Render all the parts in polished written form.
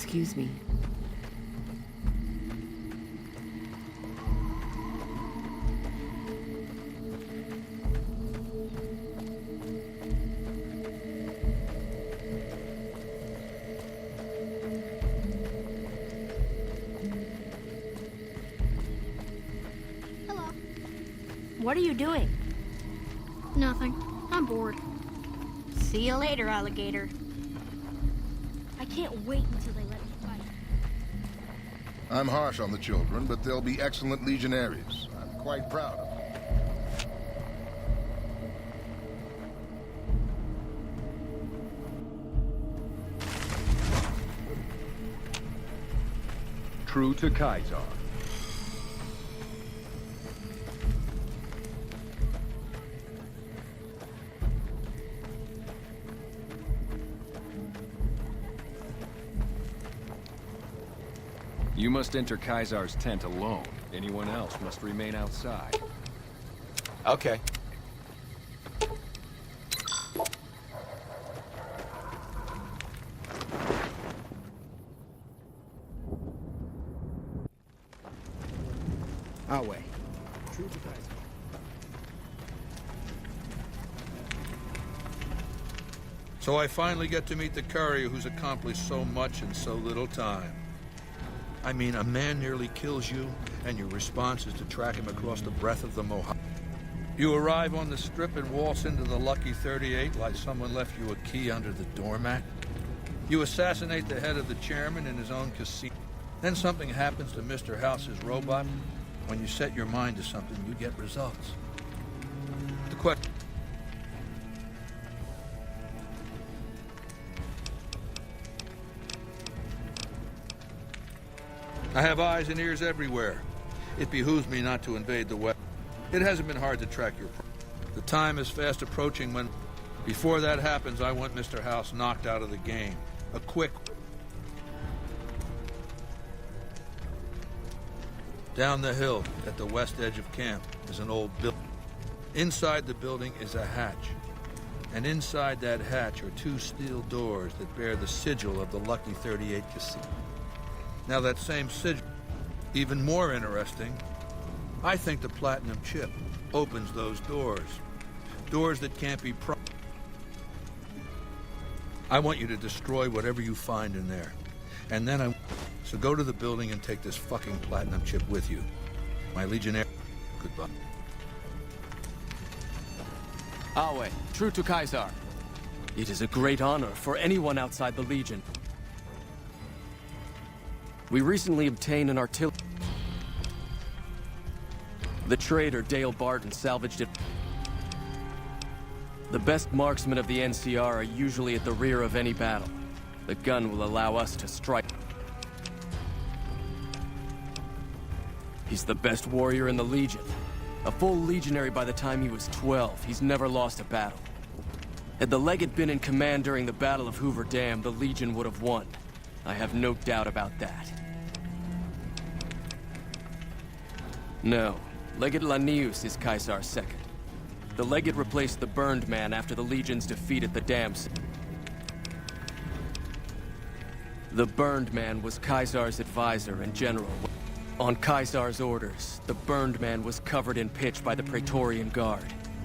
Excuse me. Hello. What are you doing? Nothing. I'm bored. See you later, alligator. I can't wait until they let me fight. I'm harsh on the children, but they'll be excellent legionaries. I'm quite proud of them. True to Ceasar. You must enter Ceasar's tent alone. Anyone else must remain outside. Okay. Our way. True to Ceasar. So I finally get to meet the courier who's accomplished so much in so little time. I mean, a man nearly kills you, and your response is to track him across the breadth of the Mojave. You arrive on the strip and waltz into the Lucky 38 like someone left you a key under the doormat. You assassinate the head of the chairman in his own casino. Then something happens to Mr. House's robot. When you set your mind to something, you get results. The question... I have eyes and ears everywhere. It behooves me not to invade the West. It hasn't been hard to track your... The time is fast approaching when... Before that happens, I want Mr. House knocked out of the game. A quick... Down the hill, at the west edge of camp, is an old building. Inside the building is a hatch. And inside that hatch are two steel doors that bear the sigil of the Lucky 38 Casino. Now that same sigil, even more interesting, I think the platinum chip opens those doors. Doors that can't be I want you to destroy whatever you find in there. And then So go to the building and take this fucking platinum chip with you. My legionnaire... Goodbye. Awe, true to Ceasar. It is a great honor for anyone outside the Legion. We recently obtained an artillery... The trader, Dale Barton, salvaged it. The best marksmen of the NCR are usually at the rear of any battle. The gun will allow us to strike. He's the best warrior in the Legion. A full legionary by the time he was 12. He's never lost a battle. Had the Legate been in command during the Battle of Hoover Dam, the Legion would have won. I have no doubt about that. No, Legate Lanius is Ceasar's second. The Legate replaced the Burned Man after the Legion's defeat at the Dam. The Burned Man was Ceasar's advisor and general. On Ceasar's orders, the Burned Man was covered in pitch by the Praetorian Guard,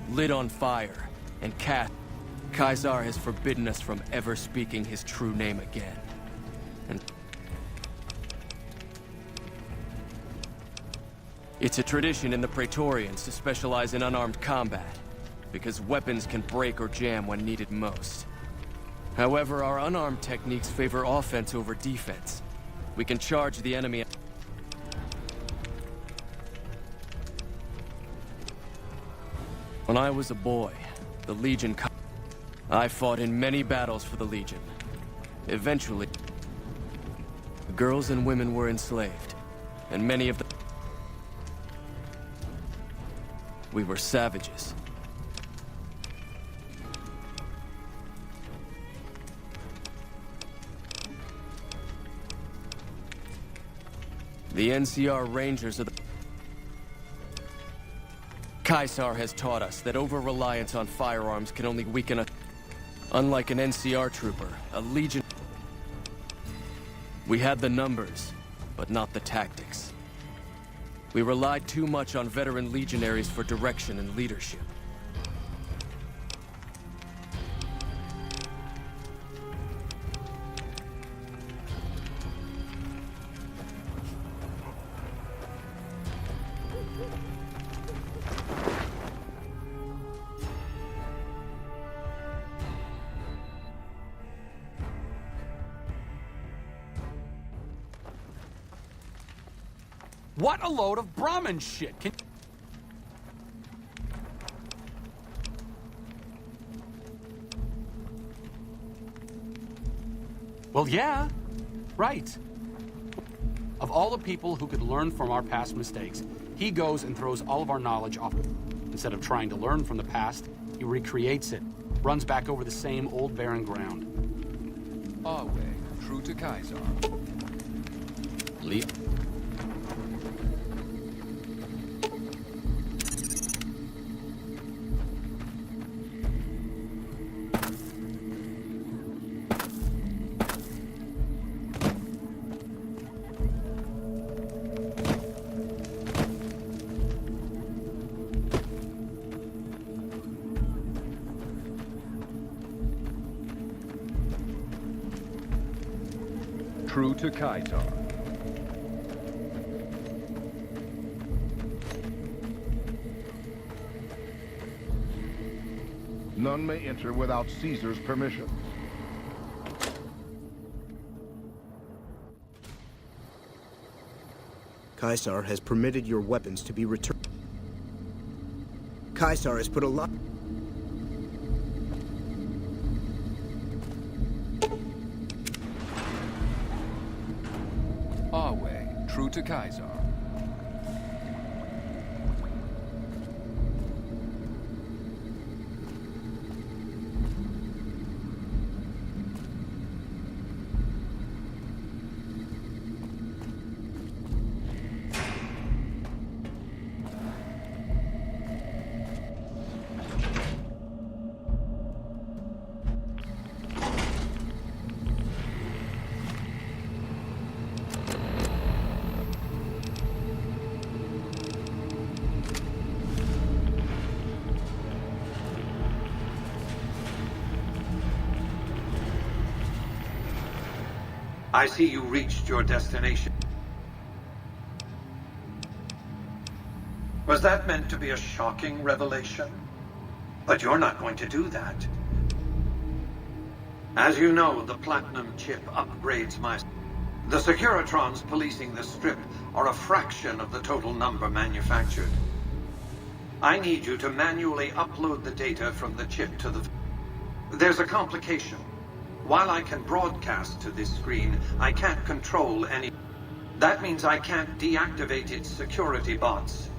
lit on fire, and cast. Ceasar has forbidden us from ever speaking his true name again. And it's a tradition in the Praetorians to specialize in unarmed combat, because weapons can break or jam when needed most. However, our unarmed techniques favor offense over defense. We can charge the enemy. When I was a boy, the Legion... I fought in many battles for the Legion. Eventually, girls and women were enslaved, and many of them... We were savages. The NCR Rangers are the... Ceasar has taught us that over-reliance on firearms can only weaken a... Unlike an NCR trooper, a Legion... We had the numbers, but not the tactics. We relied too much on veteran legionaries for direction and leadership. What a load of Brahmin shit! Well, yeah. Right. Of all the people who could learn from our past mistakes, he goes and throws all of our knowledge off. Instead of trying to learn from the past, he recreates it. Runs back over the same old barren ground. Our way, true to Ceasar. True to Ceasar. None may enter without Caesar's permission. Ceasar has permitted your weapons to be returned. Ceasar has put a lot... Our way, true to Ceasar. I see you reached your destination. Was that meant to be a shocking revelation? But you're not going to do that. As you know, the Platinum chip upgrades my... The Securitrons policing the Strip are a fraction of the total number manufactured. I need you to manually upload the data from the chip to the... There's a complication. While I can broadcast to this screen, I can't control any... That means I can't deactivate its security bots.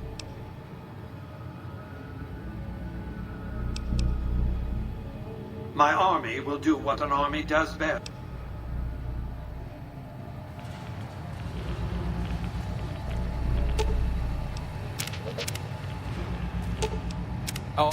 My army will do what an army does best. Oh.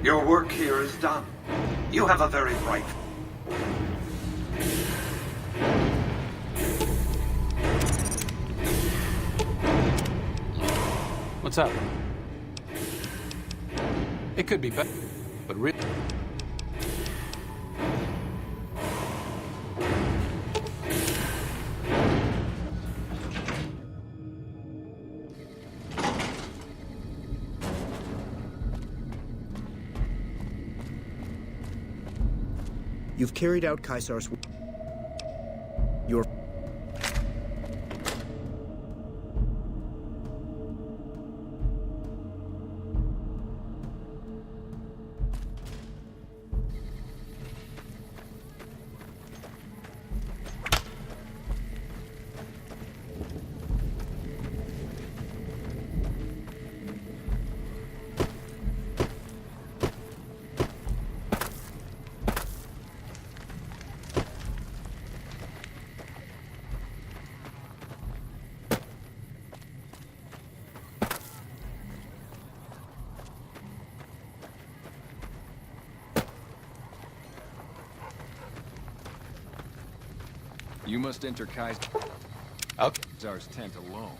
Your work here is done. You have a very bright... What's up? It could be better, but really... You've carried out Ceasar's... Your... You must enter Okay. Ceasar's tent alone.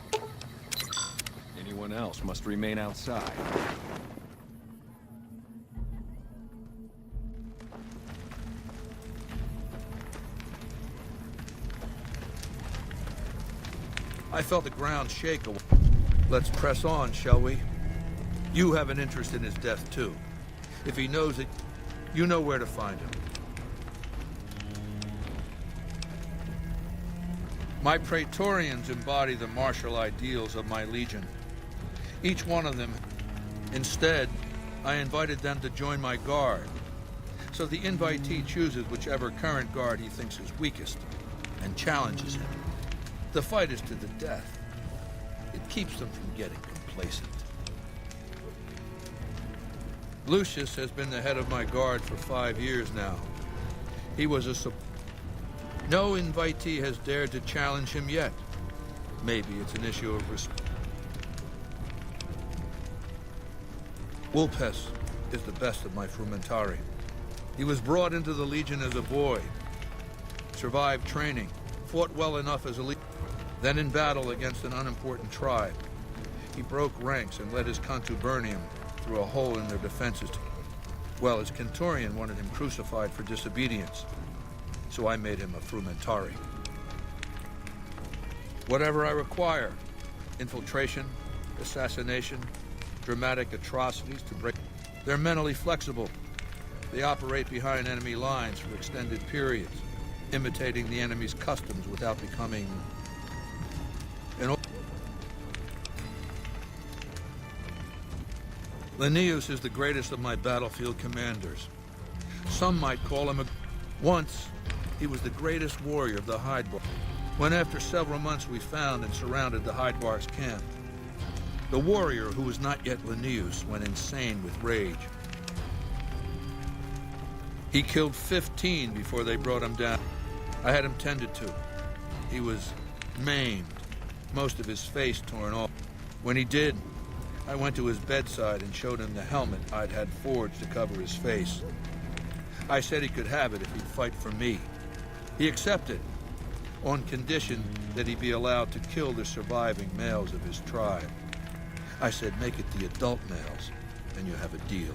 Anyone else must remain outside. I felt the ground shake. Let's press on, shall we? You have an interest in his death, too. If he knows it, you know where to find him. My Praetorians embody the martial ideals of my legion. Each one of them. Instead, I invited them to join my guard. So the invitee chooses whichever current guard he thinks is weakest, and challenges him. The fight is to the death. It keeps them from getting complacent. Lucius has been the head of my guard for 5 years now. He was a No invitee has dared to challenge him yet. Maybe it's an issue of respect. Vulpes is the best of my frumentari. He was brought into the Legion as a boy, survived training, fought well enough as a leader. Then in battle against an unimportant tribe, he broke ranks and led his contubernium through a hole in their defenses. Well, his Centurion wanted him crucified for disobedience, so I made him a frumentari. Whatever I require, infiltration, assassination, dramatic atrocities to break... They're mentally flexible. They operate behind enemy lines for extended periods, imitating the enemy's customs without becoming... Linnaeus is the greatest of my battlefield commanders. Some might call him a... Once, he was the greatest warrior of the Hydebark. When after several months we found and surrounded the Hydebark's camp, the warrior who was not yet Linnaeus went insane with rage. He killed 15 before they brought him down. I had him tended to. He was maimed, most of his face torn off. When he did, I went to his bedside and showed him the helmet I'd had forged to cover his face. I said he could have it if he'd fight for me. He accepted, on condition that he be allowed to kill the surviving males of his tribe. I said, make it the adult males, and you have a deal.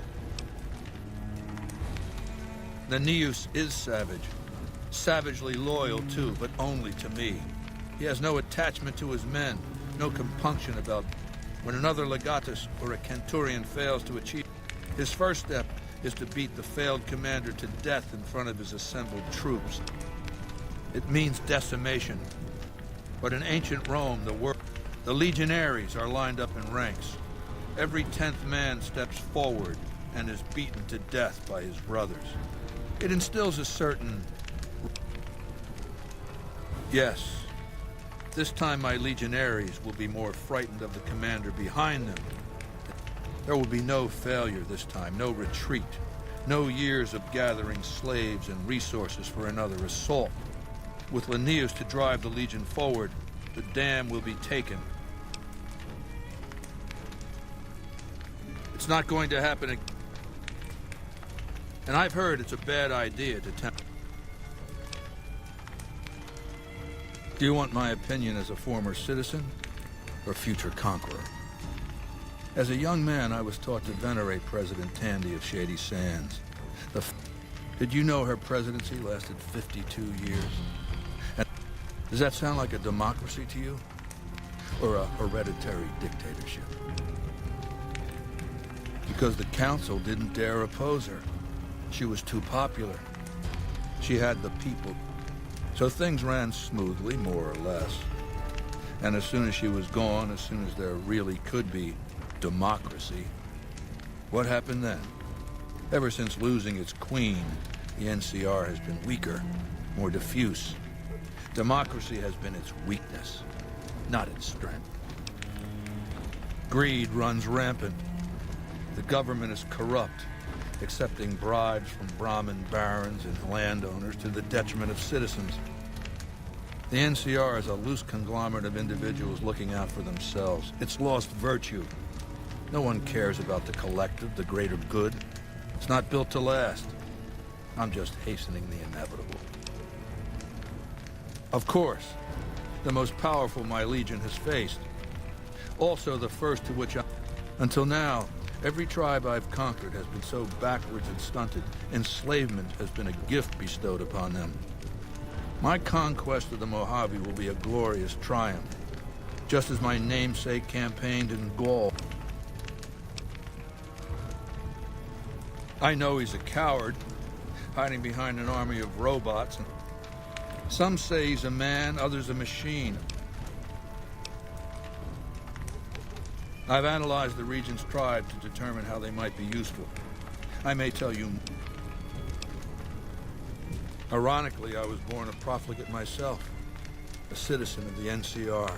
Neus is savage. Savagely loyal, too, but only to me. He has no attachment to his men, no compunction about when another legatus or a Kenturian fails to achieve. His first step is to beat the failed commander to death in front of his assembled troops. It means decimation. But in ancient Rome, the legionaries are lined up in ranks. Every 10th man steps forward and is beaten to death by his brothers. It instills a certain... Yes, this time my legionaries will be more frightened of the commander behind them. There will be no failure this time, no retreat, no years of gathering slaves and resources for another assault. With Linnaeus to drive the legion forward, the dam will be taken. It's not going to happen again. And I've heard it's a bad idea to tempt. Do you want my opinion as a former citizen or future conqueror? As a young man, I was taught to venerate President Tandy of Shady Sands. Did you know her presidency lasted 52 years? And does that sound like a democracy to you? Or a hereditary dictatorship? Because the council didn't dare oppose her. She was too popular. She had the people. So things ran smoothly, more or less. And as soon as she was gone, as soon as there really could be democracy, what happened then? Ever since losing its queen, the NCR has been weaker, more diffuse. Democracy has been its weakness, not its strength. Greed runs rampant. The government is corrupt, accepting bribes from Brahmin barons and landowners to the detriment of citizens. The NCR is a loose conglomerate of individuals looking out for themselves. It's lost virtue. No one cares about the collective, the greater good. It's not built to last. I'm just hastening the inevitable. Of course, the most powerful my legion has faced. Also the first to which until now, every tribe I've conquered has been so backwards and stunted, enslavement has been a gift bestowed upon them. My conquest of the Mojave will be a glorious triumph, just as my namesake campaigned in Gaul. I know he's a coward, hiding behind an army of robots. Some say he's a man, others a machine. I've analyzed the region's tribe to determine how they might be useful. I may tell you. Ironically, I was born a profligate myself, a citizen of the NCR.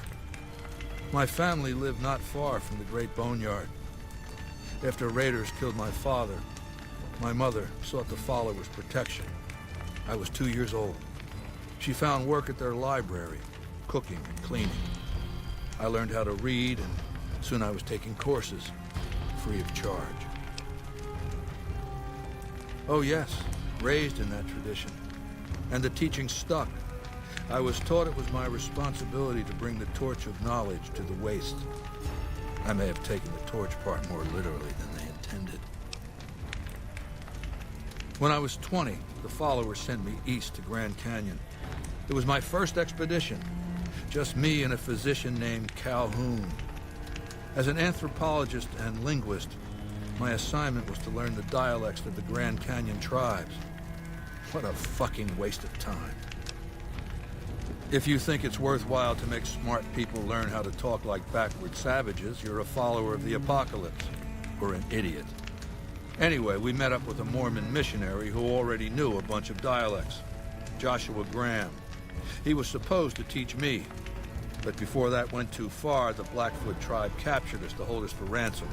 My family lived not far from the Great Boneyard. After raiders killed my father, my mother sought the followers' protection. I was 2 years old. She found work at their library, cooking and cleaning. I learned how to read, and soon I was taking courses, free of charge. Oh yes, raised in that tradition. And the teaching stuck. I was taught it was my responsibility to bring the torch of knowledge to the waste. I may have taken the torch part more literally than they intended. When I was 20, the followers sent me east to Grand Canyon. It was my first expedition. Just me and a physician named Calhoun. As an anthropologist and linguist, my assignment was to learn the dialects of the Grand Canyon tribes. What a fucking waste of time. If you think it's worthwhile to make smart people learn how to talk like backward savages, you're a follower of the apocalypse, or an idiot. Anyway, we met up with a Mormon missionary who already knew a bunch of dialects, Joshua Graham. He was supposed to teach me, but before that went too far, the Blackfoot tribe captured us to hold us for ransom.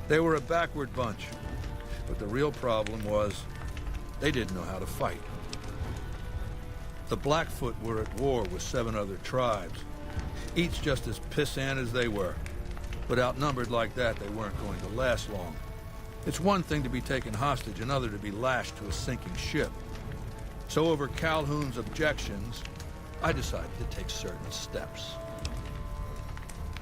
They were a backward bunch, but the real problem was They didn't know how to fight. The Blackfoot were at war with 7 other tribes, each just as pissant as they were. But outnumbered like that, they weren't going to last long. It's one thing to be taken hostage, another to be lashed to a sinking ship. So over Calhoun's objections, I decided to take certain steps.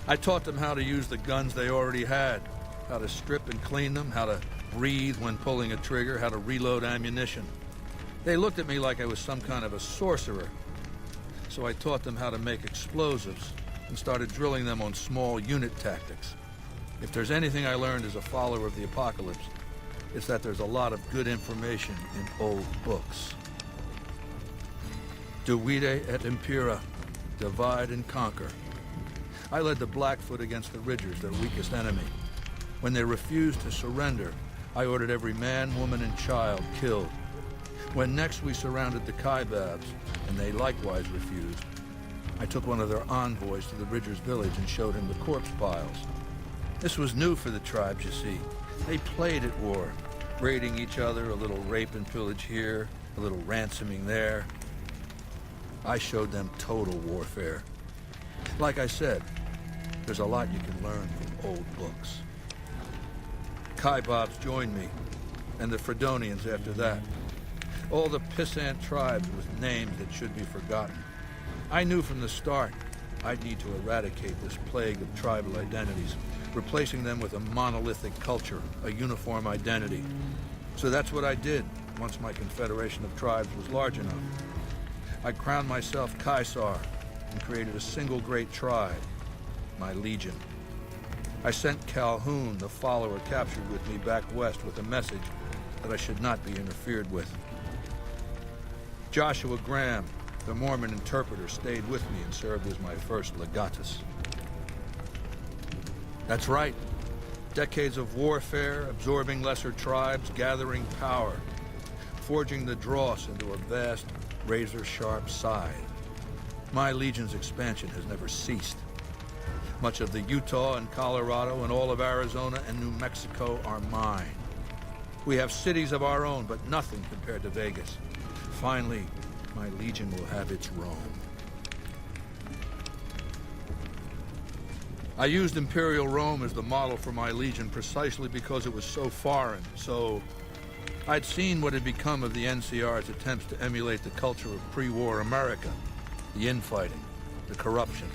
I taught them how to use the guns they already had, how to strip and clean them, how to breathe when pulling a trigger, how to reload ammunition. They looked at me like I was some kind of a sorcerer. So I taught them how to make explosives and started drilling them on small unit tactics. If there's anything I learned as a follower of the apocalypse, it's that there's a lot of good information in old books. Divide et impera, divide and conquer. I led the Blackfoot against the Ridgers, their weakest enemy. When they refused to surrender, I ordered every man, woman, and child killed. When next we surrounded the Kaibabs, and they likewise refused, I took one of their envoys to the Ridgers' village and showed him the corpse piles. This was new for the tribes, you see. They played at war, raiding each other, a little rape and pillage here, a little ransoming there. I showed them total warfare. Like I said, there's a lot you can learn from old books. Kaibabs joined me, and the Fredonians after that. All the pissant tribes with names that should be forgotten. I knew from the start I'd need to eradicate this plague of tribal identities, replacing them with a monolithic culture, a uniform identity. So that's what I did once my confederation of tribes was large enough. I crowned myself Ceasar and created a single great tribe, my legion. I sent Calhoun, the follower captured with me, back west with a message that I should not be interfered with. Joshua Graham, the Mormon interpreter, stayed with me and served as my first legatus. That's right. Decades of warfare, absorbing lesser tribes, gathering power, forging the dross into a vast, razor-sharp scythe. My legion's expansion has never ceased. Much of the Utah and Colorado and all of Arizona and New Mexico are mine. We have cities of our own, but nothing compared to Vegas. Finally, my legion will have its Rome. I used Imperial Rome as the model for my legion precisely because it was so foreign, so I'd seen what had become of the NCR's attempts to emulate the culture of pre-war America, the infighting, the corruption.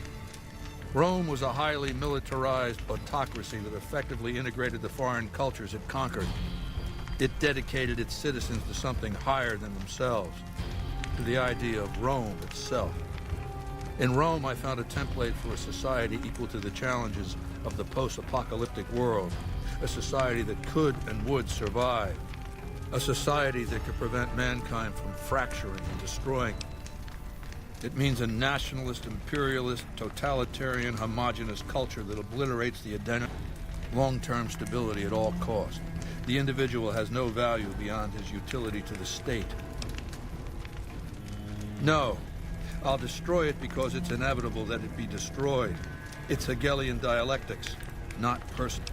Rome was a highly militarized autocracy that effectively integrated the foreign cultures it conquered. It dedicated its citizens to something higher than themselves, to the idea of Rome itself. In Rome, I found a template for a society equal to the challenges of the post-apocalyptic world, a society that could and would survive, a society that could prevent mankind from fracturing and destroying. It means a nationalist, imperialist, totalitarian, homogenous culture that obliterates the identity, long-term stability at all costs. The individual has no value beyond his utility to the state. No, I'll destroy it because it's inevitable that it be destroyed. It's Hegelian dialectics, not personal.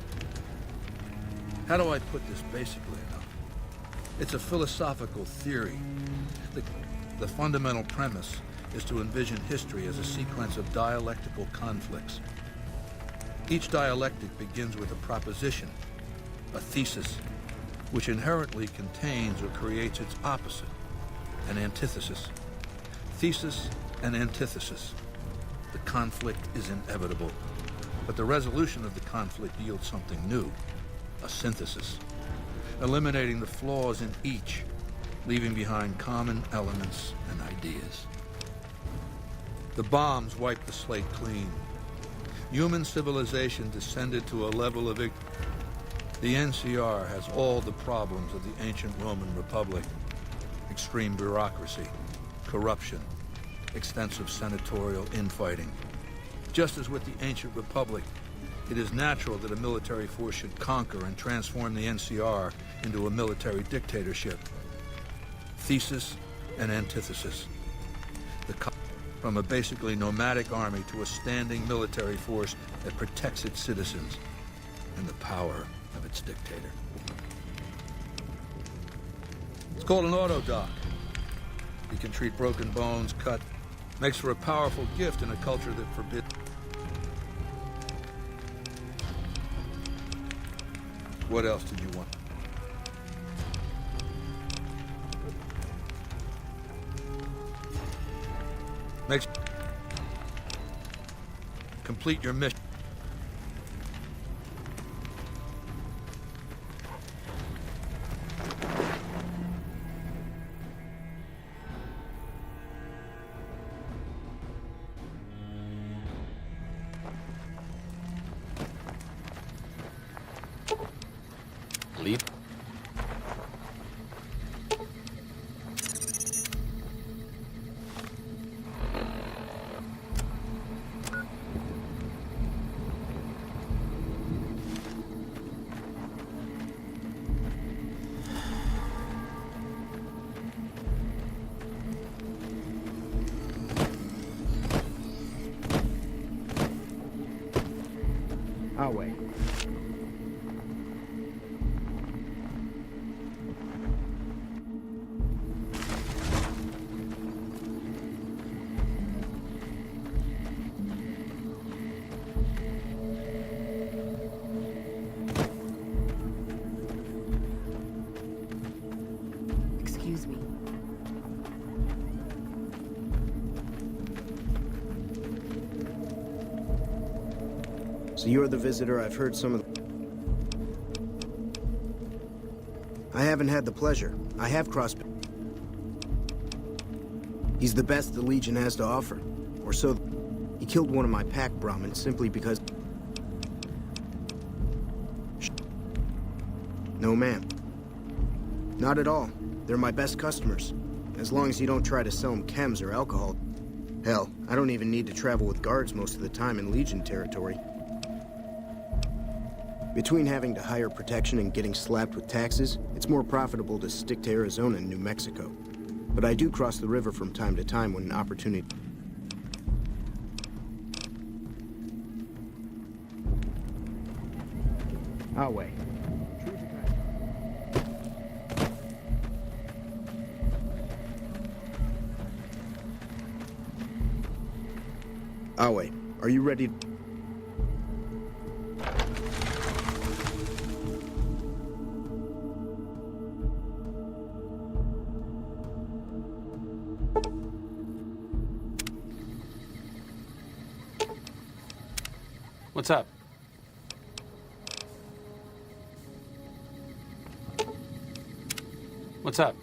How do I put this basically enough? It's a philosophical theory. The fundamental premise is to envision history as a sequence of dialectical conflicts. Each dialectic begins with a proposition, a thesis, which inherently contains or creates its opposite, an antithesis. Thesis and antithesis. The conflict is inevitable, but the resolution of the conflict yields something new, a synthesis, eliminating the flaws in each, leaving behind common elements and ideas. The bombs wiped the slate clean. Human civilization descended to a level of ignorance. The NCR has all the problems of the ancient Roman Republic. Extreme bureaucracy, corruption, extensive senatorial infighting. Just as with the ancient Republic, it is natural that a military force should conquer and transform the NCR into a military dictatorship. Thesis and antithesis. From a basically nomadic army to a standing military force that protects its citizens and the power of its dictator. called an autodoc. He can treat broken bones, cut. Makes for a powerful gift in a culture that forbids. What else did you want? Makes... Complete your mission. Lead. I'll wait. Excuse me. So you're the visitor I've heard some of... I haven't had the pleasure. I have crossed... He's the best the Legion has to offer. Or so... He killed one of my pack Brahmins simply because... No, ma'am. Not at all. They're my best customers. As long as you don't try to sell them chems or alcohol. Hell, I don't even need to travel with guards most of the time in Legion territory. Between having to hire protection and getting slapped with taxes, it's more profitable to stick to Arizona and New Mexico. But I do cross the river from time to time when an opportunity... I'll wait. I'll wait. Are you ready? What's up? What's up?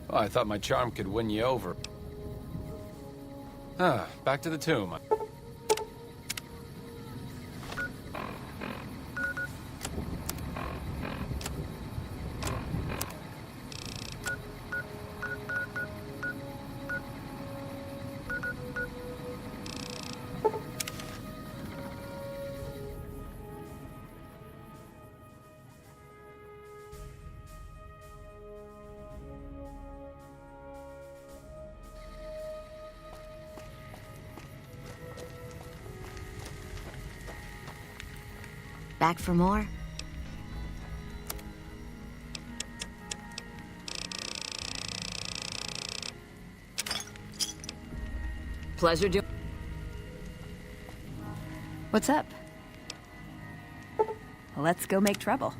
Oh, I thought my charm could win you over. Ah, back to the tomb. Back for more? Pleasure doing. What's up? Let's go make trouble.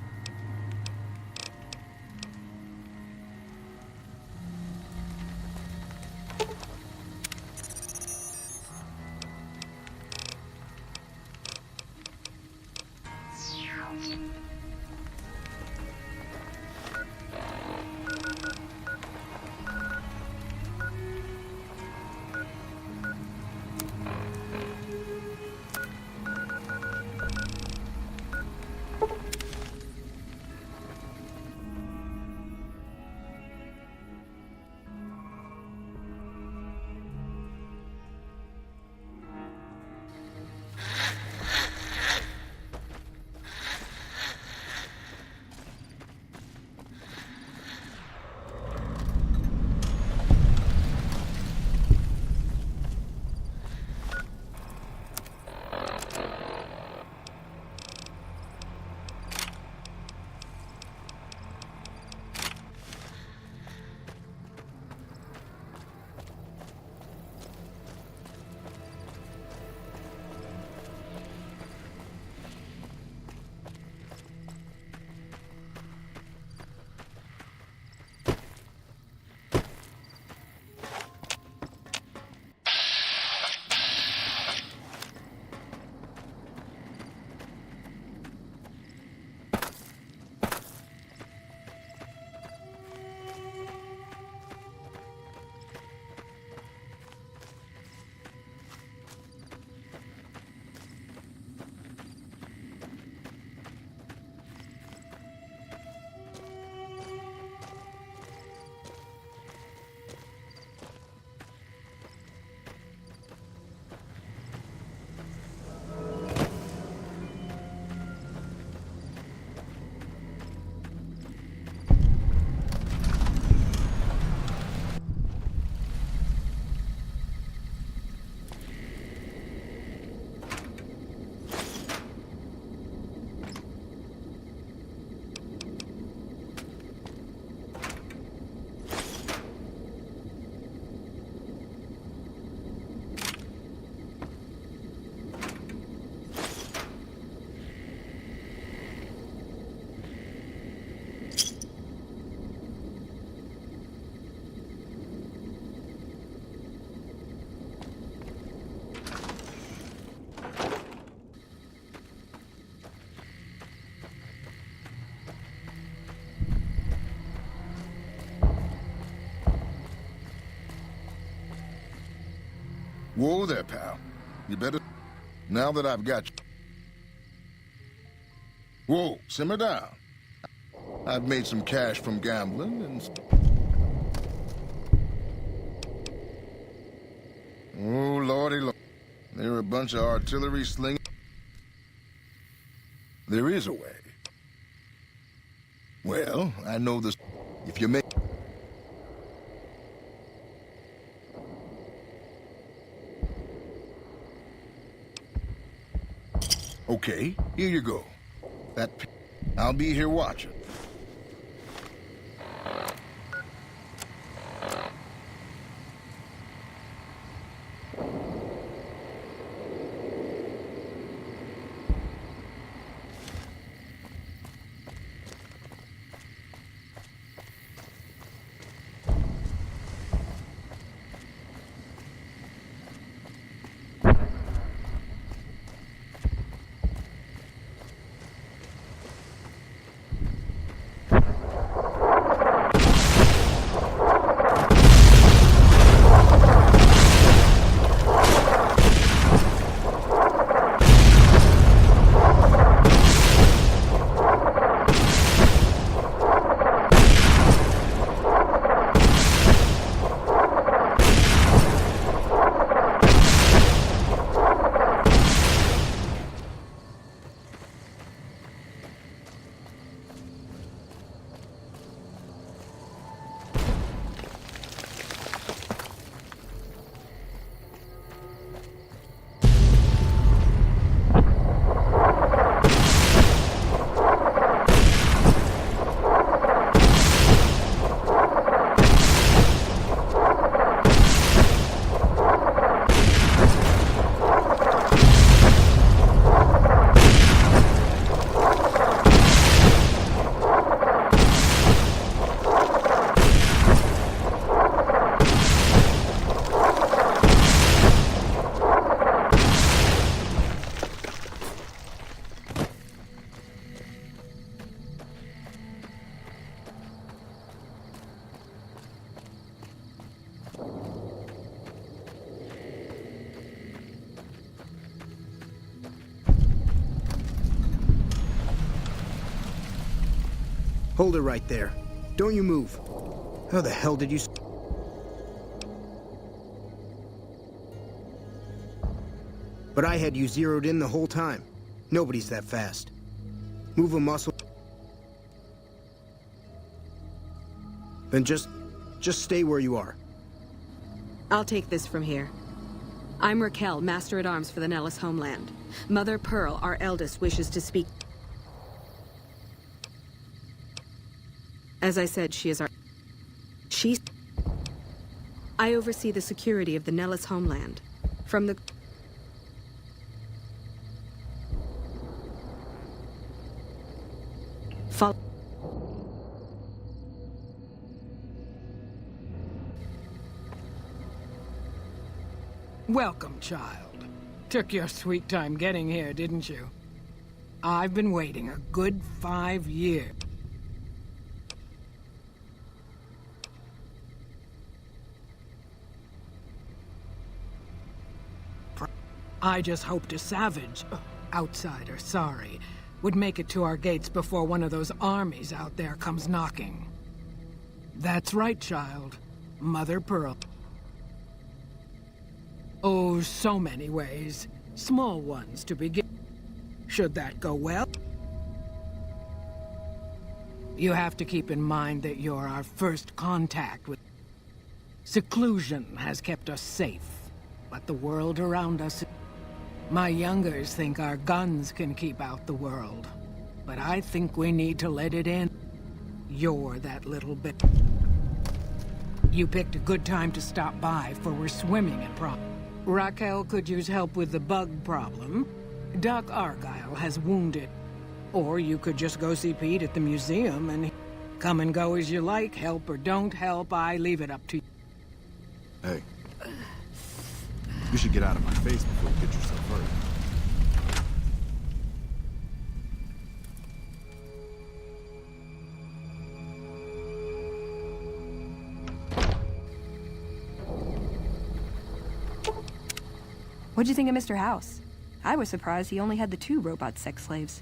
Whoa there, pal. You better... Now that I've got you... Whoa, simmer down. I've made some cash from gambling and... Oh, lordy, lord. They're a bunch of artillery slinging... There is a way. Well, I know this... If you make... Okay, here you go. I'll be here watching. Hold it right there. Don't you move. How the hell did you... But I had you zeroed in the whole time. Nobody's that fast. Move a muscle. Then just stay where you are. I'll take this from here. I'm Raquel, Master-at-Arms for the Nellis homeland. Mother Pearl, our eldest, wishes to speak. As I said, she is our... I oversee the security of the Nellis homeland. From the... Follow... Welcome, child. Took your sweet time getting here, didn't you? I've been waiting a good 5 years. I just hoped a savage, outsider, sorry, would make it to our gates before one of those armies out there comes knocking. That's right, child. Mother Pearl. Oh, so many ways. Small ones to begin. Should that go well, you have to keep in mind that you're our first contact with... Seclusion has kept us safe, but the world around us... My youngers think our guns can keep out the world, but I think we need to let it in. You're that little bit. You picked a good time to stop by, for we're swimming in problems. Raquel could use help with the bug problem. Doc Argyle has wounded. Or you could just go see Pete at the museum and come and go as you like. Help or don't help, I leave it up to you. Hey. You should get out of my face before you get yourself hurt. What'd you think of Mr. House? I was surprised he only had the 2 robot sex slaves.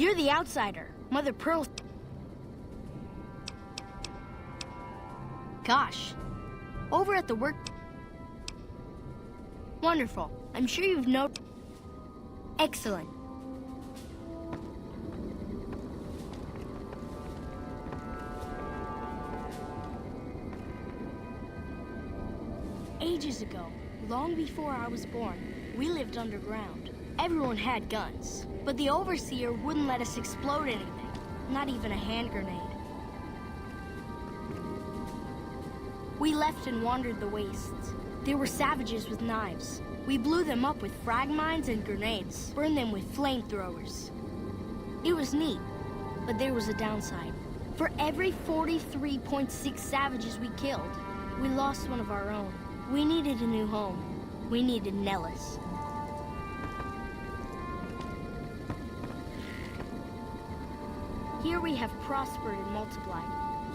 You're the outsider. Mother Pearl... Gosh. Over at the work... Wonderful. I'm sure you've noticed... Excellent. Ages ago, long before I was born, we lived underground. Everyone had guns, but the Overseer wouldn't let us explode anything, not even a hand grenade. We left and wandered the wastes. There were savages with knives. We blew them up with frag mines and grenades, burned them with flamethrowers. It was neat, but there was a downside. For every 43.6 savages we killed, we lost one of our own. We needed a new home. We needed Nellis. Here we have prospered and multiplied.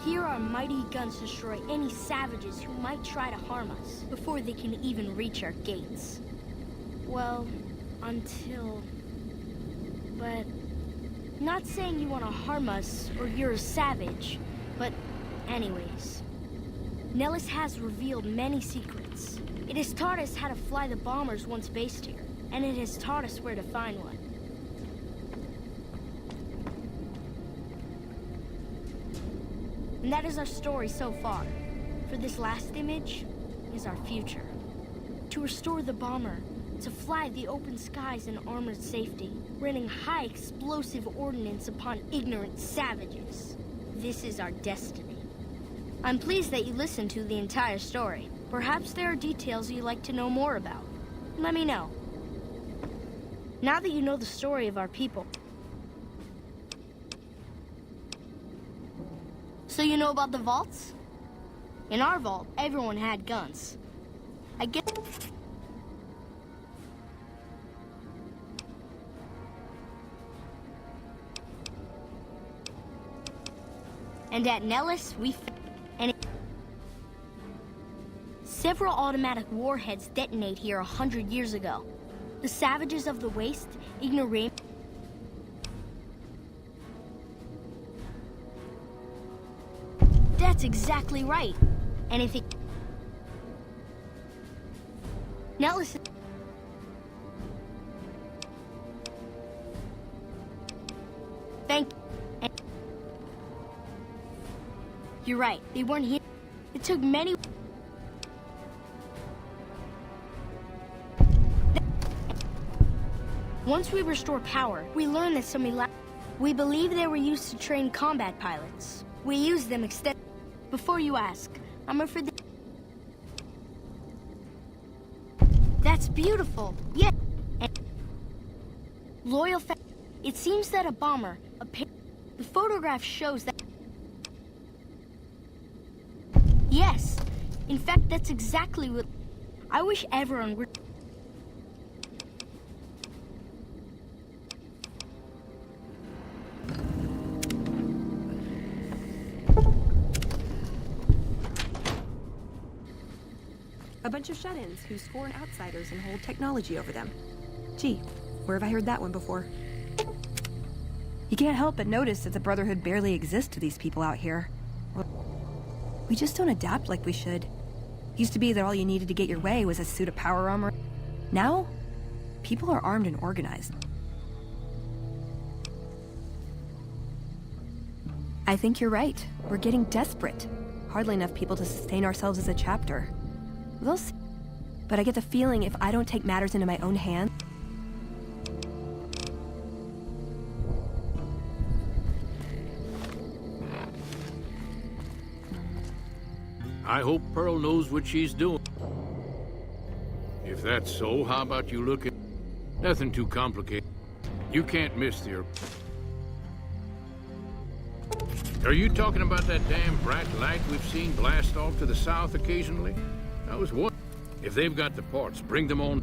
Here our mighty guns destroy any savages who might try to harm us before they can even reach our gates. Well, until... But... Not saying you want to harm us or you're a savage, but anyways. Nellis has revealed many secrets. It has taught us how to fly the bombers once based here, and it has taught us where to find one. And that is our story so far. For this last image is our future. To restore the bomber, to fly the open skies in armored safety, raining high explosive ordnance upon ignorant savages. This is our destiny. I'm pleased that you listened to the entire story. Perhaps there are details you'd like to know more about. Let me know. Now that you know the story of our people, so you know about the vaults? In our vault, everyone had guns. I get... And at Nellis, several automatic warheads detonate here 100 years ago. The savages of the Waste, ignorant... That's exactly right. Anything... Now listen... Thank you. You're right. They weren't here. It took many... Once we restore power, we learn that some we believe they were used to train combat pilots. We use them extensively. Before you ask, I'm afraid that's beautiful. Yeah. And loyal it seems that a bomber, the photograph shows that... Yes. In fact, that's exactly what... I wish everyone were... A bunch of shut-ins who scorn outsiders and hold technology over them. Gee, where have I heard that one before? You can't help but notice that the Brotherhood barely exists to these people out here. We just don't adapt like we should. Used to be that all you needed to get your way was a suit of power armor. Now, people are armed and organized. I think you're right. We're getting desperate. Hardly enough people to sustain ourselves as a chapter. We'll see. But I get the feeling if I don't take matters into my own hands... I hope Pearl knows what she's doing. If that's so, how about you look at... Nothing too complicated. You can't miss the... Are you talking about that damn bright light we've seen blast off to the south occasionally? I was wondering. If they've got the parts, bring them on.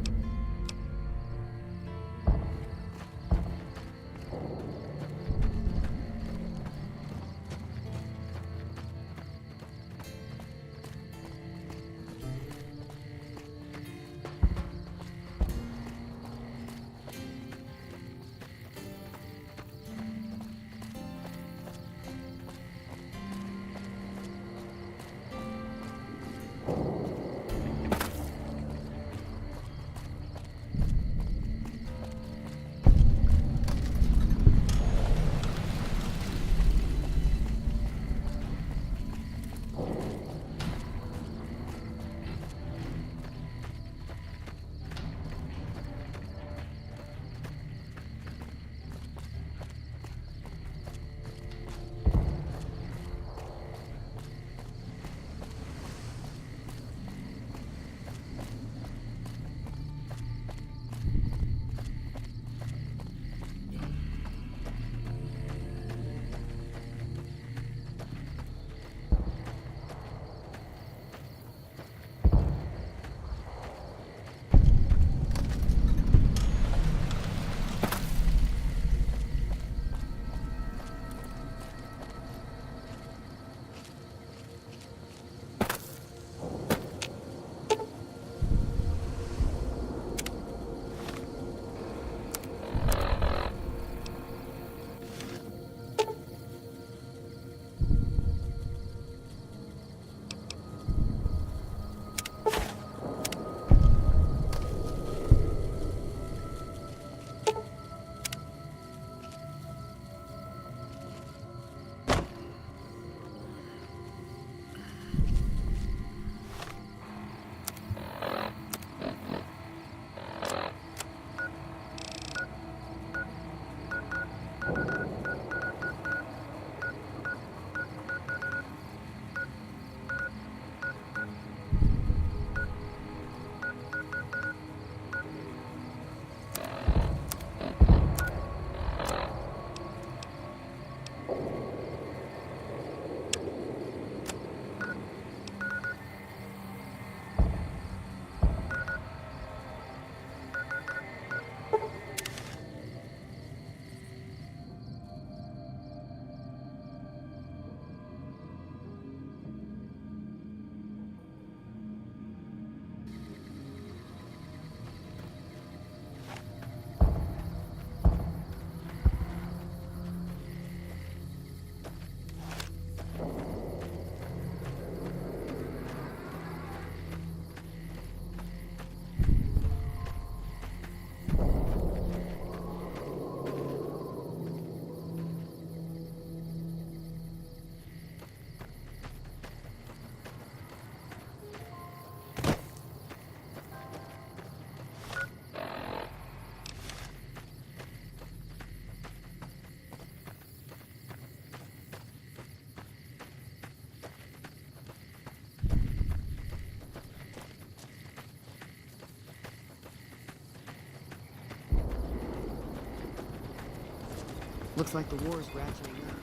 Looks like the war's ratcheting up.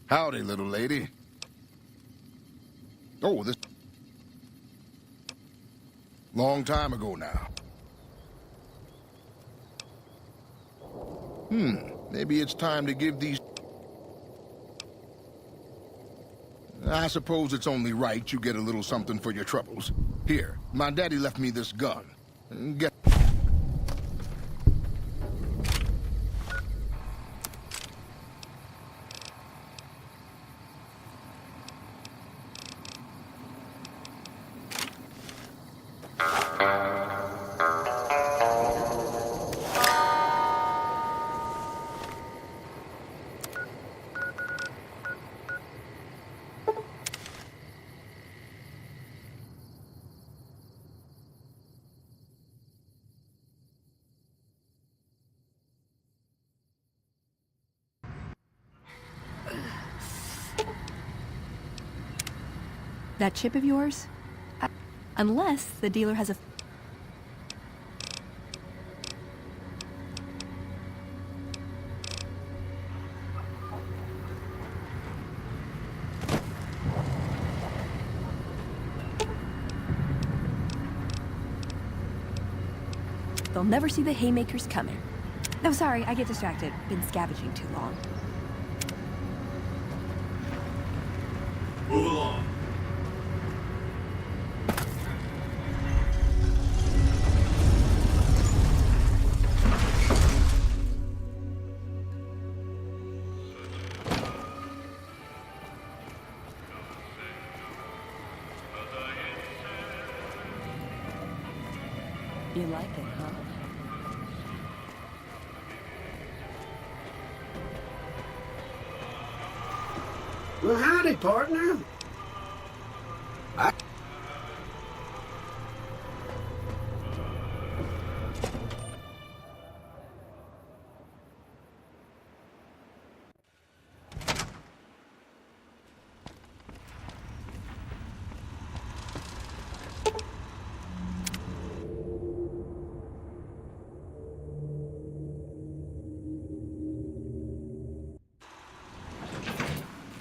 Howdy, little lady. Oh, this... Long time ago now. Maybe it's time to give these... I suppose it's only right you get a little something for your troubles. Here, my daddy left me this gun. Get... That chip of yours? Unless the dealer has a... They'll never see the haymakers coming. No, sorry, I get distracted. Been scavenging too long. Move along. You like it, huh? Well, howdy, partner.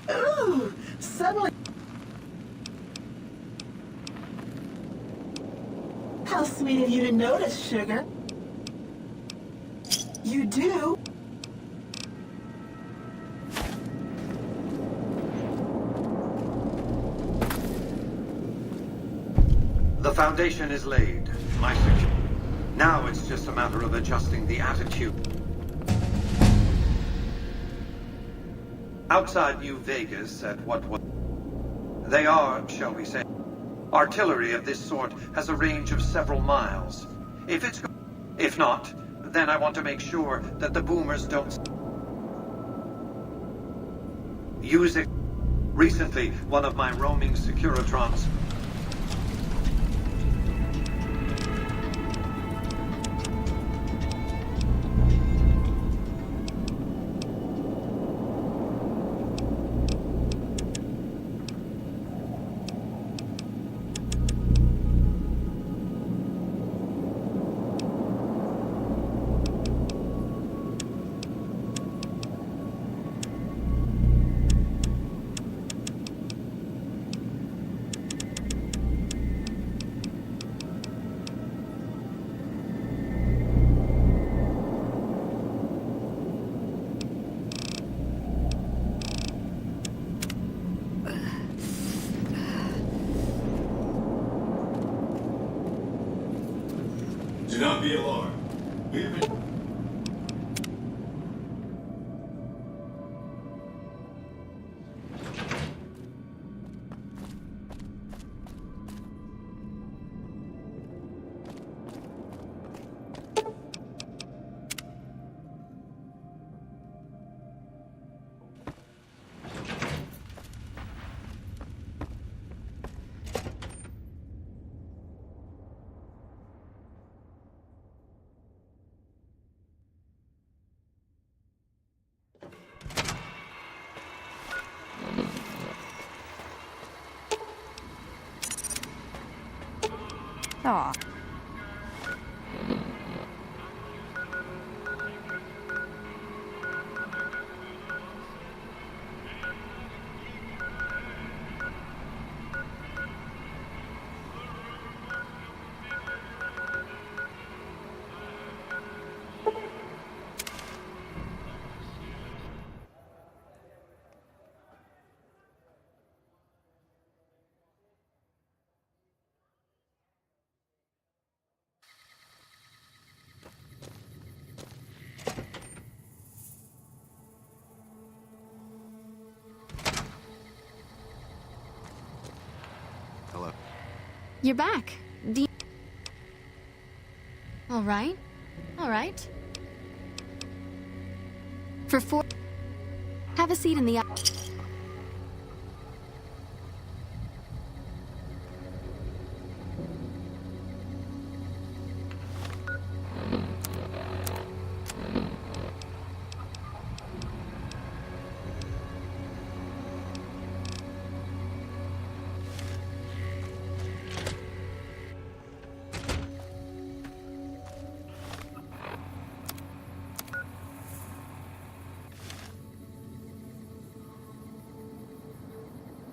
Ooh, suddenly... How sweet of you to notice, sugar. You do? The foundation is laid. Now it's just a matter of adjusting the attitude. Outside New Vegas at what was... They are, shall we say, artillery of this sort has a range of several miles. If not, then I want to make sure that the boomers don't use it. Recently, one of my roaming Securitrons Do not be alarmed. We have been... Aw. Hello. You're back. All right. All right. For 4... Have a seat in the...